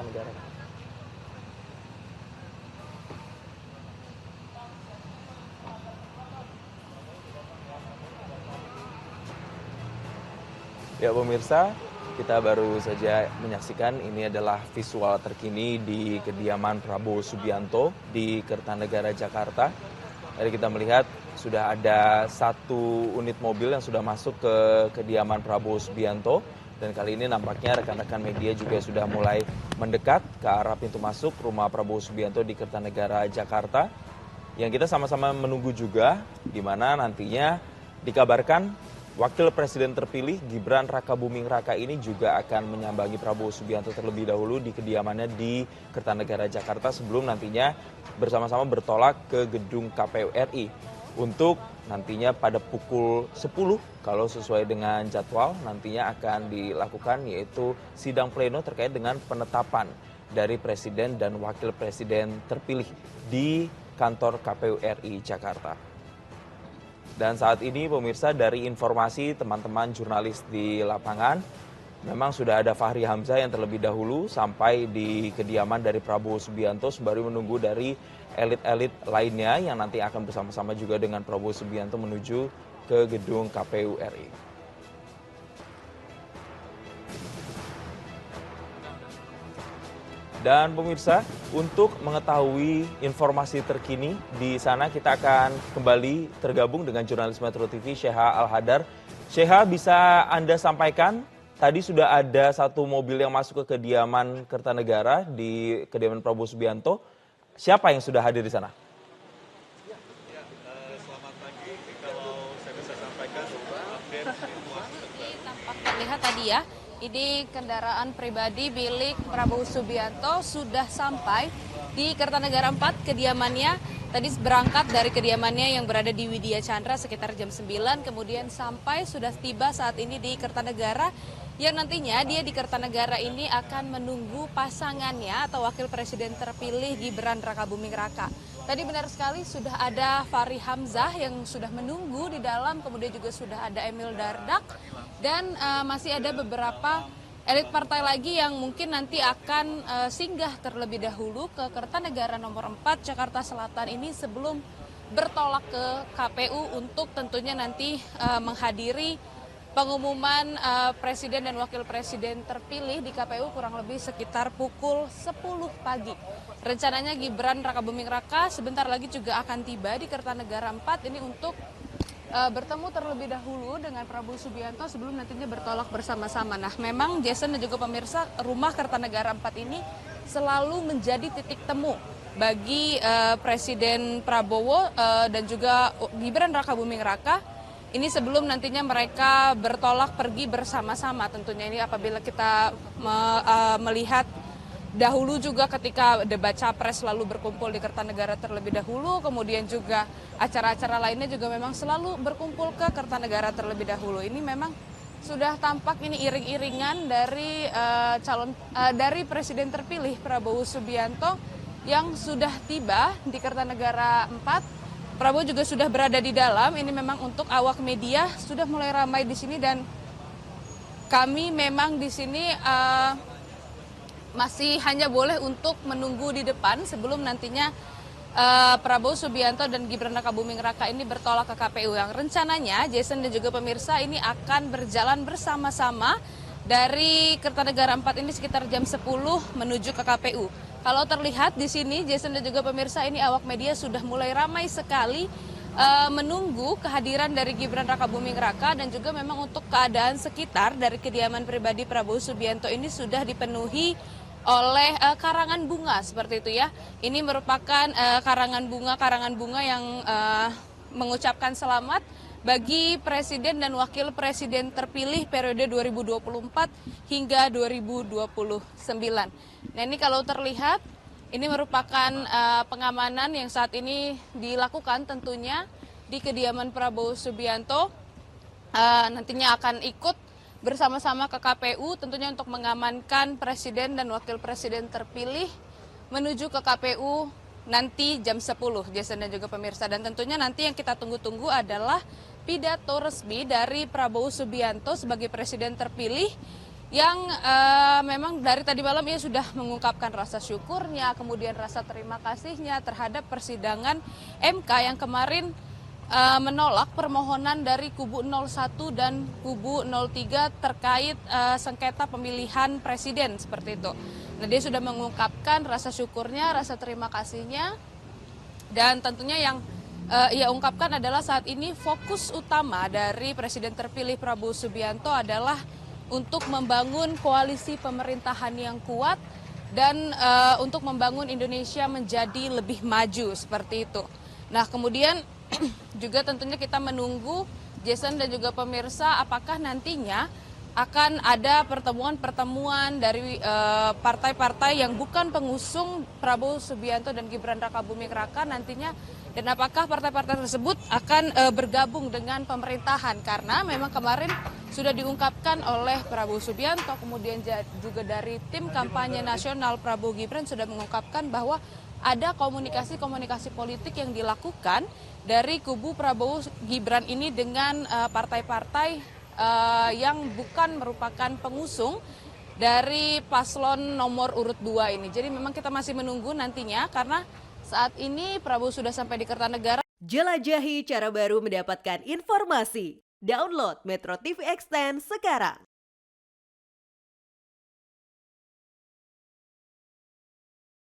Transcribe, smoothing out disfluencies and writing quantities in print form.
Kertanegara. Ya pemirsa, kita baru saja menyaksikan ini adalah visual terkini di kediaman Prabowo Subianto di Kertanegara, Jakarta. Tadi kita melihat sudah ada satu unit mobil yang sudah masuk ke kediaman Prabowo Subianto. Dan kali ini nampaknya rekan-rekan media juga sudah mulai mendekat ke arah pintu masuk rumah Prabowo Subianto di Kertanegara, Jakarta. Yang kita sama-sama menunggu juga, di mana nantinya dikabarkan Wakil Presiden terpilih Gibran Rakabuming Raka ini juga akan menyambangi Prabowo Subianto terlebih dahulu di kediamannya di Kertanegara, Jakarta sebelum nantinya bersama-sama bertolak ke gedung KPU RI untuk nantinya pada pukul 10 kalau sesuai dengan jadwal nantinya akan dilakukan yaitu sidang pleno terkait dengan penetapan dari Presiden dan Wakil Presiden terpilih di kantor KPU RI Jakarta. Dan saat ini pemirsa dari informasi teman-teman jurnalis di lapangan, memang sudah ada Fahri Hamzah yang terlebih dahulu sampai di kediaman dari Prabowo Subianto sembari menunggu dari elit-elit lainnya yang nanti akan bersama-sama juga dengan Prabowo Subianto menuju ke gedung KPU RI. Dan pemirsa, untuk mengetahui informasi terkini di sana kita akan kembali tergabung dengan jurnalis Metro TV Sheha Al-Hadar. Sheha, bisa Anda sampaikan, tadi sudah ada satu mobil yang masuk ke kediaman Kertanegara di kediaman Prabowo Subianto. Siapa yang sudah hadir di sana? Selamat pagi, kalau saya bisa sampaikan update situasi. Tampak terlihat tadi ya. Ini kendaraan pribadi milik Prabowo Subianto sudah sampai di Kertanegara 4 kediamannya. Tadi berangkat dari kediamannya yang berada di Widya Chandra sekitar jam 9, kemudian sampai sudah tiba saat ini di Kertanegara, yang nantinya dia di Kertanegara ini akan menunggu pasangannya atau Wakil Presiden terpilih Gibran Rakabuming Raka. Tadi benar sekali sudah ada Fahri Hamzah yang sudah menunggu di dalam, kemudian juga sudah ada Emil Dardak, dan masih ada beberapa elit partai lagi yang mungkin nanti akan singgah terlebih dahulu ke Kertanegara nomor 4 Jakarta Selatan ini sebelum bertolak ke KPU untuk tentunya nanti menghadiri pengumuman Presiden dan Wakil Presiden terpilih di KPU kurang lebih sekitar pukul 10 pagi. Rencananya Gibran Rakabuming Raka sebentar lagi juga akan tiba di Kertanegara 4 ini untuk bertemu terlebih dahulu dengan Prabowo Subianto sebelum nantinya bertolak bersama-sama. Nah, memang Jason dan juga pemirsa, rumah Kertanegara 4 ini selalu menjadi titik temu bagi Presiden Prabowo dan juga Gibran Rakabuming Raka. Ini sebelum nantinya mereka bertolak pergi bersama-sama tentunya. Ini apabila kita melihat dahulu juga ketika debat capres selalu berkumpul di Kertanegara terlebih dahulu, kemudian juga acara-acara lainnya juga memang selalu berkumpul ke Kertanegara terlebih dahulu. Ini memang sudah tampak ini iring-iringan dari dari Presiden terpilih Prabowo Subianto yang sudah tiba di Kertanegara 4. Prabowo juga sudah berada di dalam. Ini memang untuk awak media sudah mulai ramai di sini dan kami memang di sini masih hanya boleh untuk menunggu di depan sebelum nantinya Prabowo Subianto dan Gibran Rakabuming Raka ini bertolak ke KPU yang rencananya Jason dan juga pemirsa ini akan berjalan bersama-sama dari Kertanegara 4 ini sekitar jam 10 menuju ke KPU. Kalau terlihat di sini Jason dan juga pemirsa ini awak media sudah mulai ramai sekali menunggu kehadiran dari Gibran Rakabuming Raka dan juga memang untuk keadaan sekitar dari kediaman pribadi Prabowo Subianto ini sudah dipenuhi oleh karangan bunga seperti itu ya. Ini merupakan karangan bunga yang mengucapkan selamat bagi Presiden dan Wakil Presiden terpilih periode 2024 hingga 2029. Nah ini kalau terlihat ini merupakan pengamanan yang saat ini dilakukan tentunya di kediaman Prabowo Subianto. Nantinya akan ikut bersama-sama ke KPU tentunya untuk mengamankan Presiden dan Wakil Presiden terpilih menuju ke KPU nanti jam 10, Jason dan juga pemirsa. Dan tentunya nanti yang kita tunggu-tunggu adalah pidato resmi dari Prabowo Subianto sebagai Presiden terpilih yang memang dari tadi malam ia sudah mengungkapkan rasa syukurnya, kemudian rasa terima kasihnya terhadap persidangan MK yang kemarin menolak permohonan dari kubu 01 dan kubu 03 terkait sengketa pemilihan presiden seperti itu. Nah, dia sudah mengungkapkan rasa syukurnya, rasa terima kasihnya, dan tentunya yang ia ungkapkan adalah saat ini fokus utama dari Presiden terpilih Prabowo Subianto adalah untuk membangun koalisi pemerintahan yang kuat dan untuk membangun Indonesia menjadi lebih maju seperti itu. Nah, kemudian juga tentunya kita menunggu Jason dan juga pemirsa apakah nantinya akan ada pertemuan-pertemuan dari partai-partai yang bukan pengusung Prabowo Subianto dan Gibran Rakabuming Raka nantinya, dan apakah partai-partai tersebut akan bergabung dengan pemerintahan, karena memang kemarin sudah diungkapkan oleh Prabowo Subianto, kemudian juga dari tim kampanye nasional Prabowo Gibran sudah mengungkapkan bahwa ada komunikasi-komunikasi politik yang dilakukan dari kubu Prabowo Gibran ini dengan partai-partai yang bukan merupakan pengusung dari paslon nomor urut 2 ini. Jadi memang kita masih menunggu nantinya karena saat ini Prabowo sudah sampai di Kertanegara. Jelajahi cara baru mendapatkan informasi. Download Metro TV Extend sekarang.